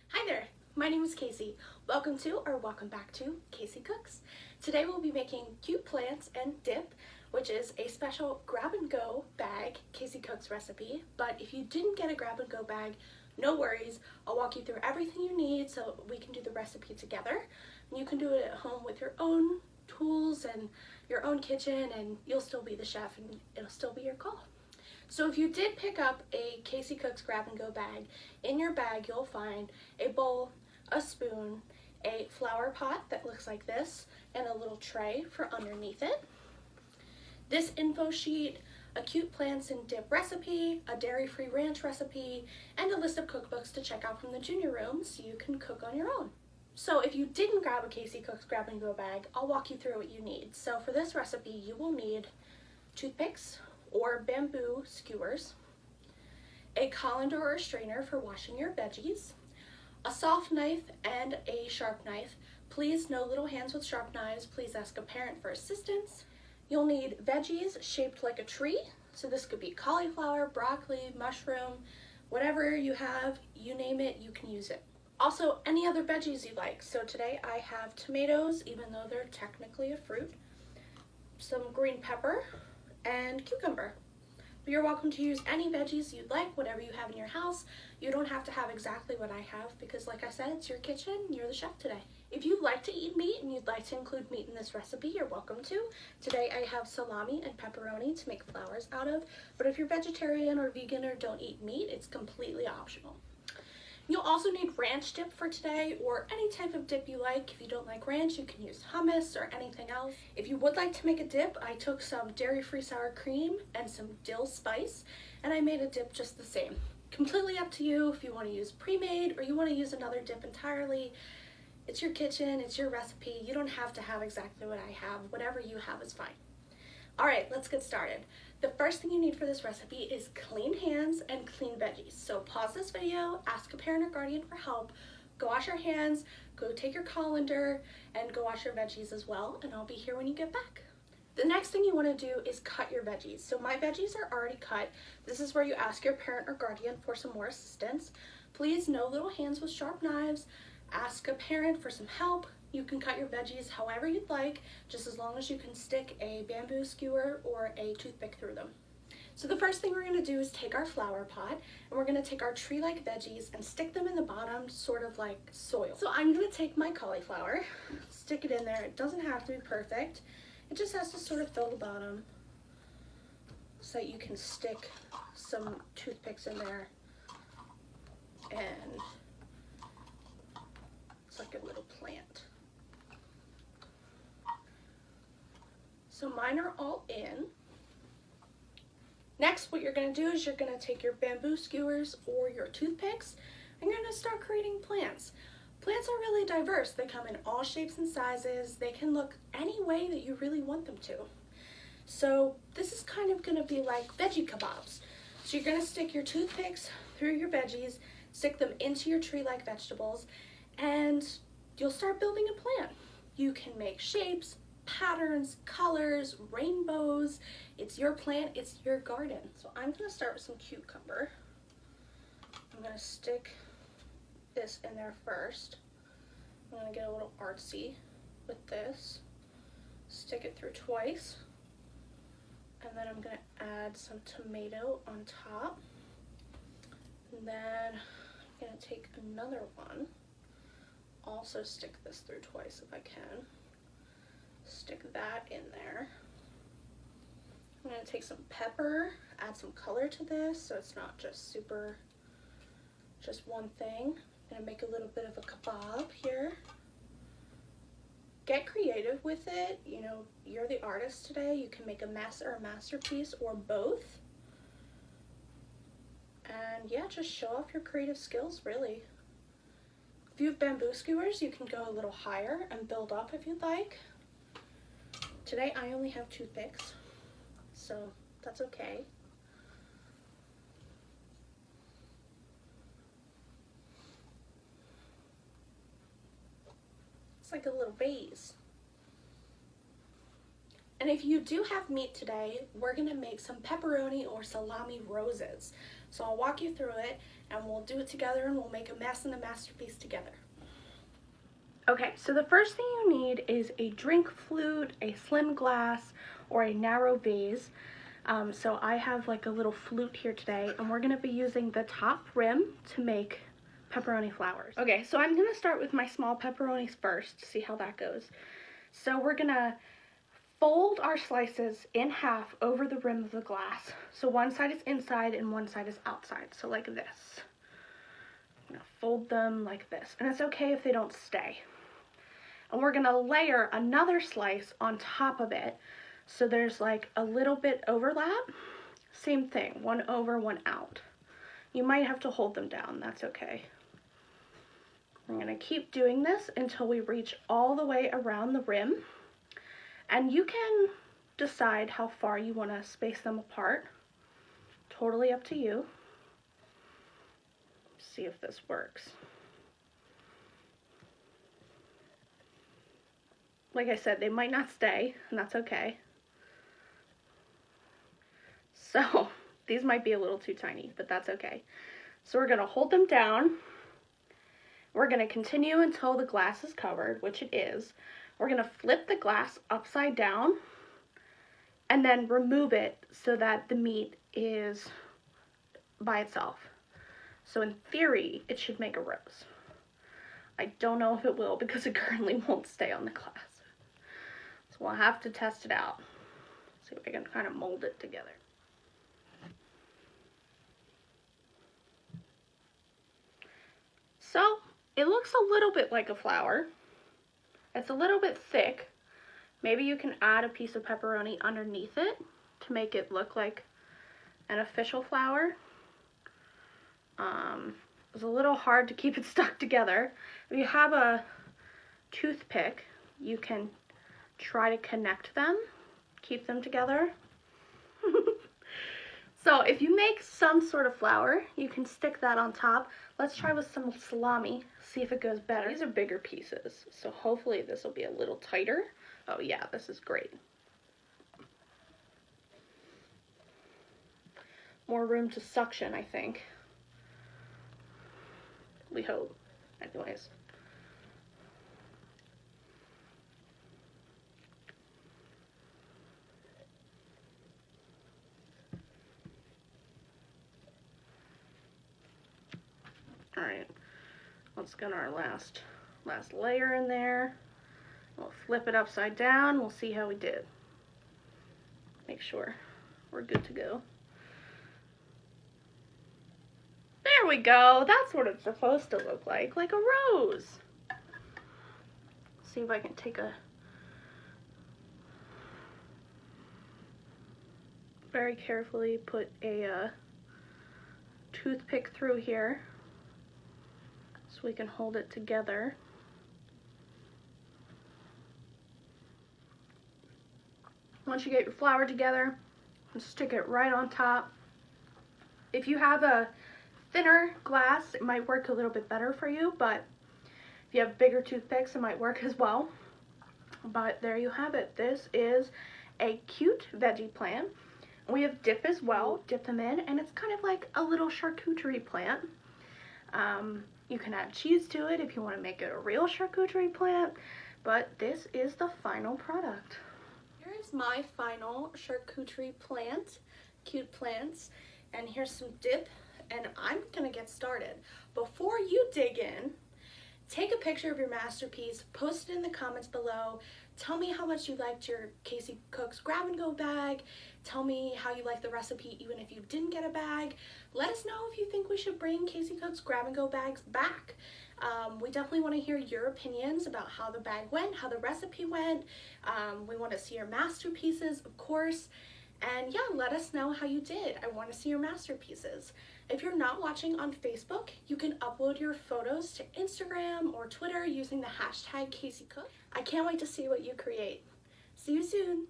Hi there, my name is Casey. Welcome to or welcome back to Casey Cooks. Today we'll be making cute plants and dip, which is a special grab and go bag Casey Cooks recipe. But if you didn't get a grab and go bag, no worries. I'll walk you through everything you need so we can do the recipe together. And you can do it at home with your own tools and your own kitchen, and you'll still be the chef and it'll still be your call. So if you did pick up a Casey Cooks grab and go bag, in your bag you'll find a bowl, a spoon, a flower pot that looks like this, and a little tray for underneath it. This info sheet, a cute plants and dip recipe, a dairy-free ranch recipe, and a list of cookbooks to check out from the junior room so you can cook on your own. So if you didn't grab a Casey Cooks grab and go bag, I'll walk you through what you need. So for this recipe, you will need toothpicks or bamboo skewers, a colander or a strainer for washing your veggies, a soft knife and a sharp knife. Please, no little hands with sharp knives. Please ask a parent for assistance. You'll need veggies shaped like a tree. So this could be cauliflower, broccoli, mushroom, whatever you have, you name it, you can use it. Also, any other veggies you like. So today I have tomatoes, even though they're technically a fruit, some green pepper, and cucumber. But you're welcome to use any veggies you'd like, whatever you have in your house. You don't have to have exactly what I have because, like I said, it's your kitchen, you're the chef today. If you like to eat meat and you'd like to include meat in this recipe, you're welcome to. Today I have salami and pepperoni to make flowers out of, but if you're vegetarian or vegan or don't eat meat, it's completely optional. You'll also need ranch dip for today, or any type of dip you like. If you don't like ranch, you can use hummus or anything else. If you would like to make a dip, I took some dairy-free sour cream and some dill spice, and I made a dip just the same. Completely up to you if you want to use pre-made or you want to use another dip entirely. It's your kitchen, it's your recipe. You don't have to have exactly what I have. Whatever you have is fine. All right, let's get started. The first thing you need for this recipe is clean hands and clean veggies. So pause this video, ask a parent or guardian for help, go wash your hands, go take your colander, and go wash your veggies as well, and I'll be here when you get back. The next thing you want to do is cut your veggies. So my veggies are already cut. This is where you ask your parent or guardian for some more assistance. Please, no little hands with sharp knives. Ask a parent for some help. You can cut your veggies however you'd like, just as long as you can stick a bamboo skewer or a toothpick through them. So the first thing we're going to do is take our flower pot, and we're going to take our tree-like veggies and stick them in the bottom, sort of like soil. So I'm going to take my cauliflower, stick it in there. It doesn't have to be perfect. It just has to sort of fill the bottom so that you can stick some toothpicks in there, and it's like a little plant. So mine are all in. Next, what you're going to do is you're going to take your bamboo skewers or your toothpicks and you're going to start creating plants. Plants are really diverse. They come in all shapes and sizes. They can look any way that you really want them to. So this is kind of going to be like veggie kebabs. So you're going to stick your toothpicks through your veggies, stick them into your tree-like vegetables, and you'll start building a plant. You can make shapes, patterns, colors, rainbows. It's your plant, it's your garden. So I'm gonna start with some cucumber. I'm gonna stick this in there first. I'm gonna get a little artsy with this. Stick it through twice. And then I'm gonna add some tomato on top. And then I'm gonna take another one. Also stick this through twice if I can. Stick that in there. I'm going to take some pepper, add some color to this so it's not just just one thing. I'm going to make a little bit of a kebab here. Get creative with it. You know, you're the artist today. You can make a mess or a masterpiece or both. And yeah, just show off your creative skills, really. If you have bamboo skewers, you can go a little higher and build up if you'd like. Today I only have toothpicks, so that's okay. It's like a little vase. And if you do have meat today, we're gonna make some pepperoni or salami roses. So I'll walk you through it and we'll do it together and we'll make a mess and a masterpiece together. Okay, so the first thing you need is a drink flute, a slim glass, or a narrow vase. So I have like a little flute here today, and we're gonna be using the top rim to make pepperoni flowers. Okay, so I'm gonna start with my small pepperonis first to see how that goes. So we're gonna fold our slices in half over the rim of the glass. So one side is inside and one side is outside, so like this. I'm gonna fold them like this, and it's okay if they don't stay. And we're gonna layer another slice on top of it, so there's like a little bit overlap. Same thing, one over, one out. You might have to hold them down, that's okay. I'm gonna keep doing this until we reach all the way around the rim. And you can decide how far you wanna space them apart. Totally up to you. See if this works. Like I said, they might not stay, and that's okay. So, these might be a little too tiny, but that's okay. So we're gonna hold them down. We're gonna continue until the glass is covered, which it is. We're gonna flip the glass upside down and then remove it so that the meat is by itself. So in theory, it should make a rose. I don't know if it will because it currently won't stay on the glass. So we'll have to test it out. See if I can kind of mold it together. So it looks a little bit like a flower. It's a little bit thick. Maybe you can add a piece of pepperoni underneath it to make it look like an official flower. It's a little hard to keep it stuck together. If you have a toothpick, you can try to connect them, keep them together. So if you make some sort of flower, you can stick that on top. Let's try with some salami, see if it goes better. These are bigger pieces, so hopefully this will be a little tighter. Oh yeah, this is great. More room to suction, I think. We hope. Anyways. Alright, let's get our last layer in there. We'll flip it upside down. We'll see how we did. Make sure we're good to go. There we go. That's what it's supposed to look like a rose. See if I can take a very carefully put a toothpick through here so we can hold it together. Once you get your flour together, stick it right on top. If you have a thinner glass, it might work a little bit better for you, but if you have bigger toothpicks, it might work as well. But there you have it. This is a cute veggie plant. We have dip as well. Dip them in, and it's kind of like a little charcuterie plant. You can add cheese to it if you want to make it a real charcuterie plant, but this is the final product. Here is my final charcuterie plant, cute plants, and here's some dip, and I'm gonna get started. Before you dig in, take a picture of your masterpiece, post it in the comments below. Tell me how much you liked your Casey Cooks grab and go bag. Tell me how you like the recipe even if you didn't get a bag. Let us know if you think we should bring Casey Cooks grab and go bags back. We definitely want to hear your opinions about how the bag went, how the recipe went. We want to see your masterpieces, of course. And yeah, let us know how you did. I want to see your masterpieces. If you're not watching on Facebook, you can upload your photos to Instagram or Twitter using the hashtag CaseyCook. I can't wait to see what you create. See you soon.